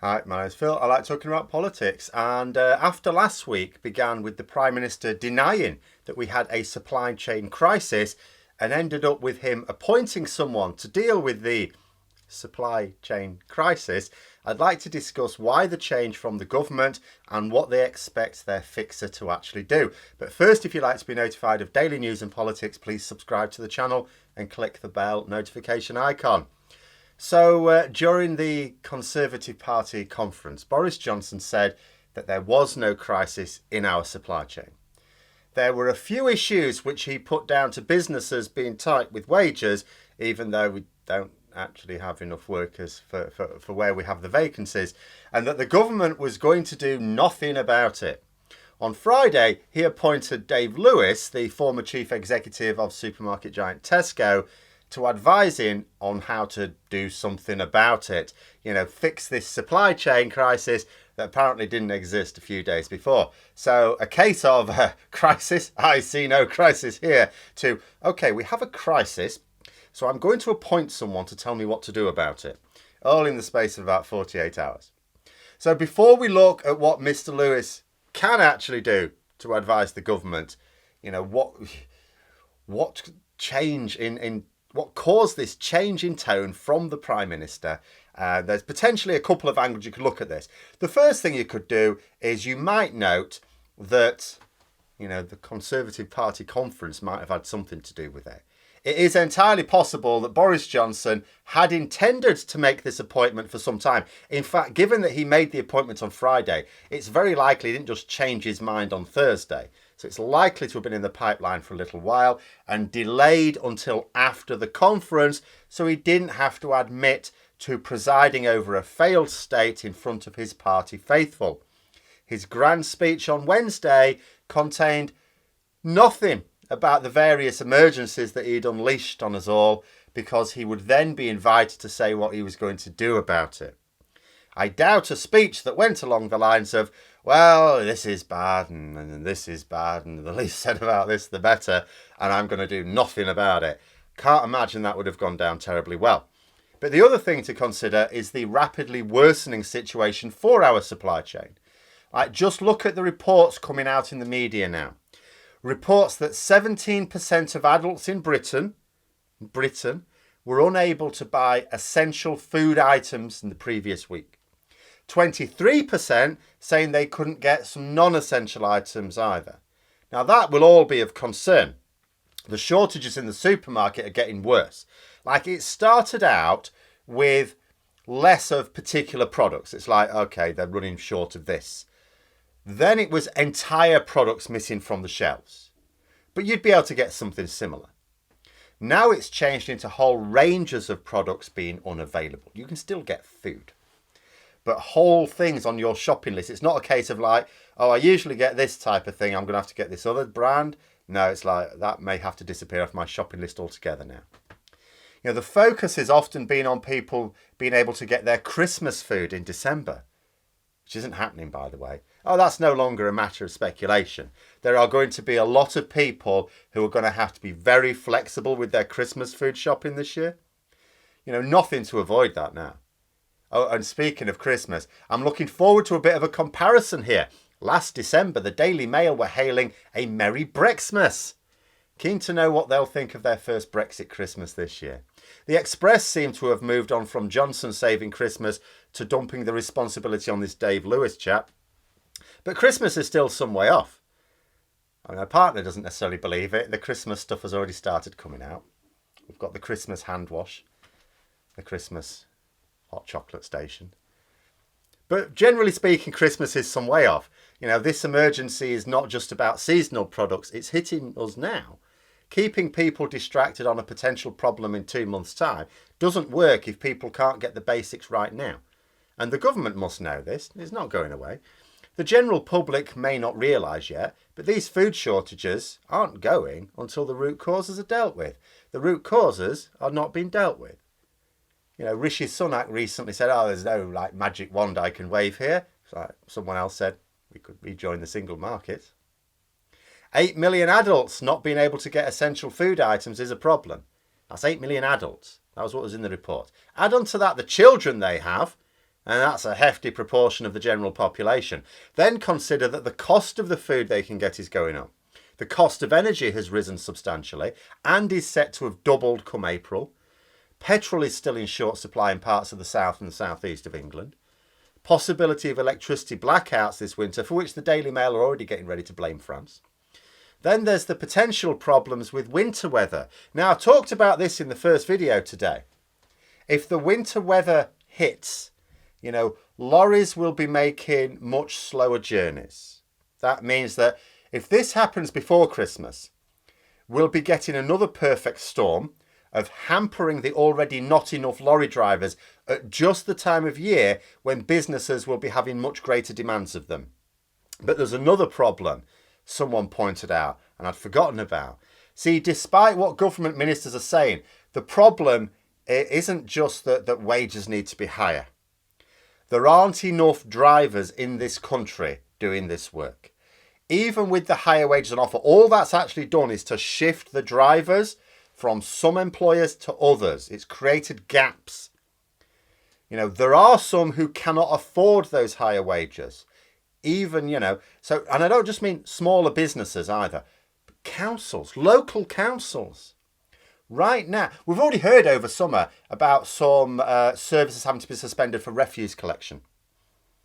Hi, my name's Phil. I like talking about politics. And after last week began with the Prime Minister denying that we had a supply chain crisis and ended up with him appointing someone to deal with the supply chain crisis, I'd like to discuss why the change from the government and what they expect their fixer to actually do. But first, if you'd like to be notified of daily news and politics, please subscribe to the channel and click the bell notification icon. So during the Conservative Party conference, Boris Johnson said that there was no crisis in our supply chain. There were a few issues which he put down to businesses being tight with wages, even though we don't actually have enough workers for where we have the vacancies, and that the government was going to do nothing about it. On Friday, he appointed Dave Lewis, the former chief executive of supermarket giant Tesco, to advise him on how to do something about it. Fix this supply chain crisis that apparently didn't exist a few days before. So a case of crisis, I see no crisis here, to, okay, we have a crisis, so I'm going to appoint someone to tell me what to do about it, all in the space of about 48 hours. So before we look at what Mr. Lewis can actually do to advise the government, what change in what caused this change in tone from the Prime Minister? There's potentially a couple of angles you could look at this. The first thing you could do is you might note that, the Conservative Party conference might have had something to do with it. It is entirely possible that Boris Johnson had intended to make this appointment for some time. In fact, given that he made the appointment on Friday, it's very likely he didn't just change his mind on Thursday. So it's likely to have been in the pipeline for a little while and delayed until after the conference, so he didn't have to admit to presiding over a failed state in front of his party faithful. His grand speech on Wednesday contained nothing about the various emergencies that he'd unleashed on us all, because he would then be invited to say what he was going to do about it. I doubt a speech that went along the lines of, well, this is bad and this is bad and the least said about this, the better, and I'm going to do nothing about it. Can't imagine that would have gone down terribly well. But the other thing to consider is the rapidly worsening situation for our supply chain. Just look at the reports coming out in the media now. Reports that 17% of adults in Britain were unable to buy essential food items in the previous week. 23% saying they couldn't get some non-essential items either. Now that will all be of concern. The shortages in the supermarket are getting worse. It started out with less of particular products. It's like, okay, they're running short of this. Then it was entire products missing from the shelves. But you'd be able to get something similar. Now it's changed into whole ranges of products being unavailable. You can still get food, but whole things on your shopping list. It's not a case of I usually get this type of thing, I'm going to have to get this other brand. No, it's like, that may have to disappear off my shopping list altogether now. The focus has often been on people being able to get their Christmas food in December, which isn't happening, by the way. That's no longer a matter of speculation. There are going to be a lot of people who are going to have to be very flexible with their Christmas food shopping this year. Nothing to avoid that now. Oh, and speaking of Christmas, I'm looking forward to a bit of a comparison here. Last December, the Daily Mail were hailing a Merry Brexmas. Keen to know what they'll think of their first Brexit Christmas this year. The Express seemed to have moved on from Johnson saving Christmas to dumping the responsibility on this Dave Lewis chap. But Christmas is still some way off. My partner doesn't necessarily believe it. The Christmas stuff has already started coming out. We've got the Christmas hand wash, the Christmas hot chocolate station. But generally speaking, Christmas is some way off. This emergency is not just about seasonal products. It's hitting us now. Keeping people distracted on a potential problem in 2 months' time doesn't work if people can't get the basics right now. And the government must know this. It's not going away. The general public may not realise yet, but these food shortages aren't going until the root causes are dealt with. The root causes are not being dealt with. Rishi Sunak recently said, there's no magic wand I can wave here. It's like someone else said, we could rejoin the single market. 8 million adults not being able to get essential food items is a problem. That's 8 million adults. That was what was in the report. Add on to that the children they have, And that's a hefty proportion of the general population. Then consider that the cost of the food they can get is going up. The cost of energy has risen substantially and is set to have doubled come April. Petrol is still in short supply in parts of the south and the southeast of England. Possibility of electricity blackouts this winter, for which the Daily Mail are already getting ready to blame France. Then there's the potential problems with winter weather. Now, I talked about this in the first video today. If the winter weather hits, lorries will be making much slower journeys. That means that if this happens before Christmas, we'll be getting another perfect storm of hampering the already not enough lorry drivers at just the time of year when businesses will be having much greater demands of them. But there's another problem someone pointed out and I'd forgotten about. See, despite what government ministers are saying, the problem isn't just that wages need to be higher. There aren't enough drivers in this country doing this work. Even with the higher wages on offer, all that's actually done is to shift the drivers from some employers to others. It's created gaps. There are some who cannot afford those higher wages. Even, so, and I don't just mean smaller businesses either, but councils, local councils. Right now, we've already heard over summer about some services having to be suspended for refuse collection.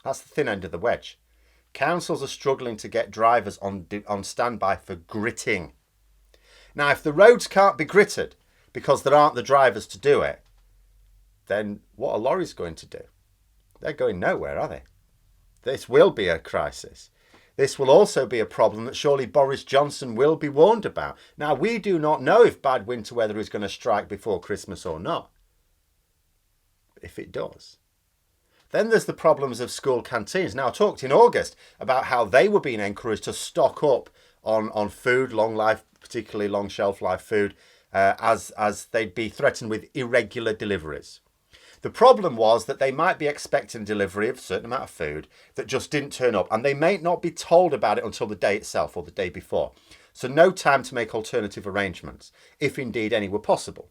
That's the thin end of the wedge. Councils are struggling to get drivers on standby for gritting. Now, if the roads can't be gritted because there aren't the drivers to do it, then what are lorries going to do? They're going nowhere, are they? This will be a crisis. This will also be a problem that surely Boris Johnson will be warned about. Now, we do not know if bad winter weather is going to strike before Christmas or not. If it does. Then there's the problems of school canteens. Now, I talked in August about how they were being encouraged to stock up on food, long life, particularly long shelf life food, as they'd be threatened with irregular deliveries. The problem was that they might be expecting delivery of a certain amount of food that just didn't turn up, and they may not be told about it until the day itself or the day before. So no time to make alternative arrangements, if indeed any were possible.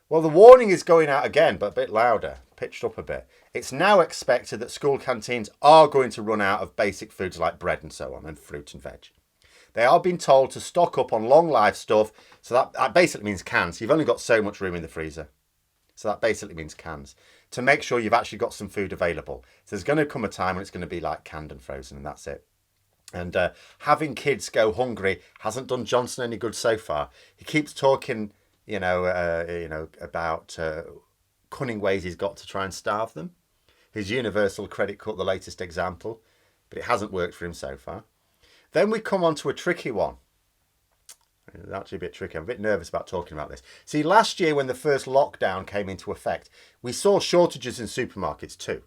Well, the warning is going out again, but a bit louder, pitched up a bit. It's now expected that school canteens are going to run out of basic foods like bread and so on, and fruit and veg. They are being told to stock up on long life stuff, so that basically means cans. You've only got so much room in the freezer. So that basically means cans, to make sure you've actually got some food available. So there's going to come a time when it's going to be like canned and frozen, and that's it. And having kids go hungry hasn't done Johnson any good so far. He keeps talking, about cunning ways he's got to try and starve them. His universal credit cut, the latest example, but it hasn't worked for him so far. Then we come on to a tricky one. It's actually a bit tricky. I'm a bit nervous about talking about this. See, last year when the first lockdown came into effect, we saw shortages in supermarkets too.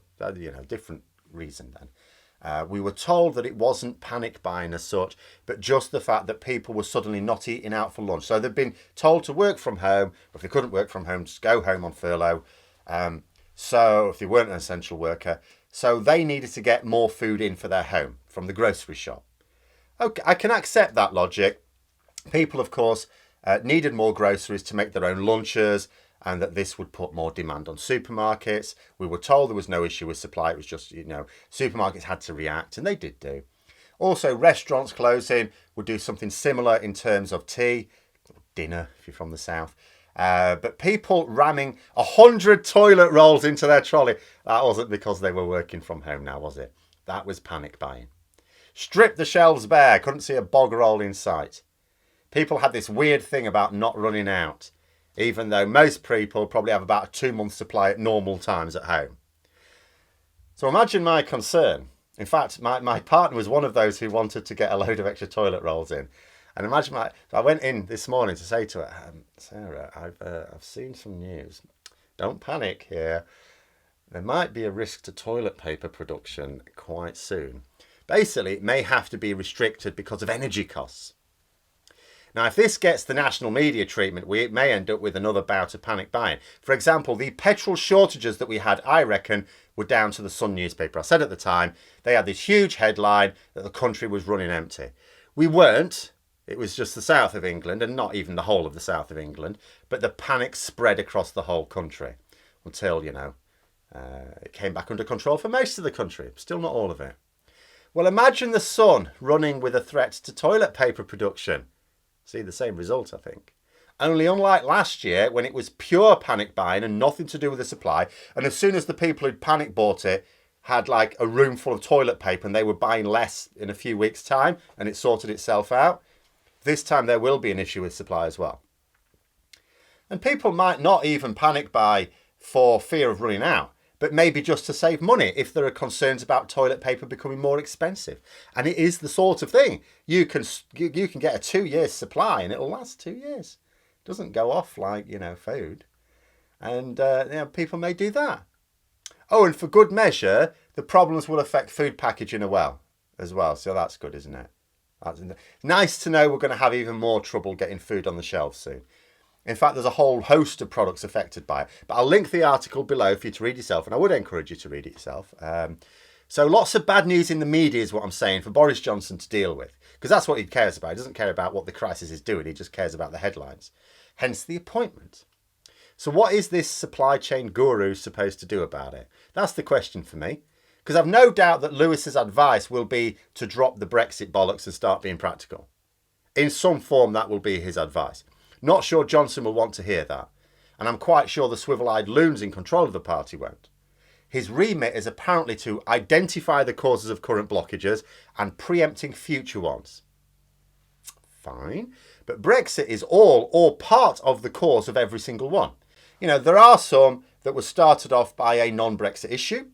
Different reason then. We were told that it wasn't panic buying as such, but just the fact that people were suddenly not eating out for lunch. So they've been told to work from home, or if they couldn't work from home, just go home on furlough. So if they weren't an essential worker, so they needed to get more food in for their home from the grocery shop. Okay, I can accept that logic. People, of course, needed more groceries to make their own lunches, and that this would put more demand on supermarkets. We were told there was no issue with supply. It was just, supermarkets had to react, and they did do. Also, restaurants closing would do something similar in terms of tea, dinner, if you're from the south. But people ramming 100 toilet rolls into their trolley, that wasn't because they were working from home now, was it? That was panic buying. Stripped the shelves bare, couldn't see a bog roll in sight. People had this weird thing about not running out, even though most people probably have about a 2-month supply at normal times at home. So imagine my concern. In fact, my partner was one of those who wanted to get a load of extra toilet rolls in. And imagine so I went in this morning to say to her, Sarah, I've seen some news. Don't panic here. There might be a risk to toilet paper production quite soon. Basically, it may have to be restricted because of energy costs. Now, if this gets the national media treatment, we may end up with another bout of panic buying. For example, the petrol shortages that we had, I reckon, were down to the Sun newspaper. I said at the time, they had this huge headline that the country was running empty. We weren't. It was just the south of England, and not even the whole of the south of England. But the panic spread across the whole country until, It came back under control for most of the country, still not all of it. Well, imagine the sun running with a threat to toilet paper production. See the same result, I think. Only unlike last year, when it was pure panic buying and nothing to do with the supply, and as soon as the people who'd panic bought it had like a room full of toilet paper and they were buying less in a few weeks' time and it sorted itself out, this time there will be an issue with supply as well. And people might not even panic buy for fear of running out, but maybe just to save money if there are concerns about toilet paper becoming more expensive. And it is the sort of thing you can get a 2 years supply and it'll last 2 years. It doesn't go off like, food. And people may do that. Oh, and for good measure, the problems will affect food packaging as well. So that's good, isn't it? That's nice to know we're going to have even more trouble getting food on the shelves soon. In fact, there's a whole host of products affected by it. But I'll link the article below for you to read yourself, and I would encourage you to read it yourself. So lots of bad news in the media is what I'm saying for Boris Johnson to deal with, because that's what he cares about. He doesn't care about what the crisis is doing. He just cares about the headlines. Hence the appointment. So what is this supply chain guru supposed to do about it? That's the question for me, because I've no doubt that Lewis's advice will be to drop the Brexit bollocks and start being practical. In some form, that will be his advice. Not sure Johnson will want to hear that. And I'm quite sure the swivel-eyed loons in control of the party won't. His remit is apparently to identify the causes of current blockages and preempting future ones. Fine. But Brexit is all or part of the cause of every single one. There are some that were started off by a non-Brexit issue,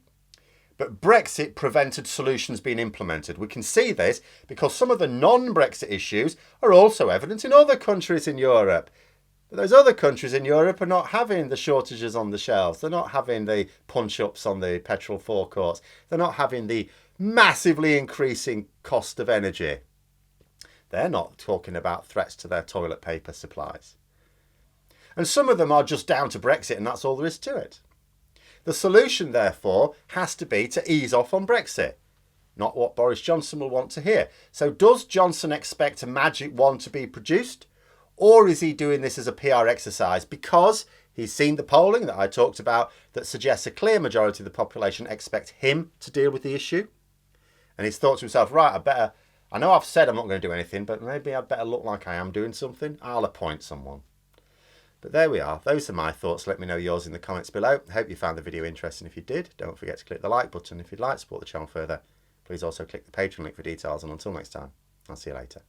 but Brexit prevented solutions being implemented. We can see this because some of the non-Brexit issues are also evident in other countries in Europe. But those other countries in Europe are not having the shortages on the shelves. They're not having the punch-ups on the petrol forecourts. They're not having the massively increasing cost of energy. They're not talking about threats to their toilet paper supplies. And some of them are just down to Brexit, and that's all there is to it. The solution, therefore, has to be to ease off on Brexit. Not what Boris Johnson will want to hear. So does Johnson expect a magic wand to be produced? Or is he doing this as a PR exercise because he's seen the polling that I talked about that suggests a clear majority of the population expect him to deal with the issue? And he's thought to himself, right, I know I've said I'm not going to do anything, but maybe I'd better look like I am doing something. I'll appoint someone. But there we are. Those are my thoughts. Let me know yours in the comments below. I hope you found the video interesting. If you did, don't forget to click the like button. If you'd like to support the channel further, please also click the Patreon link for details. And until next time, I'll see you later.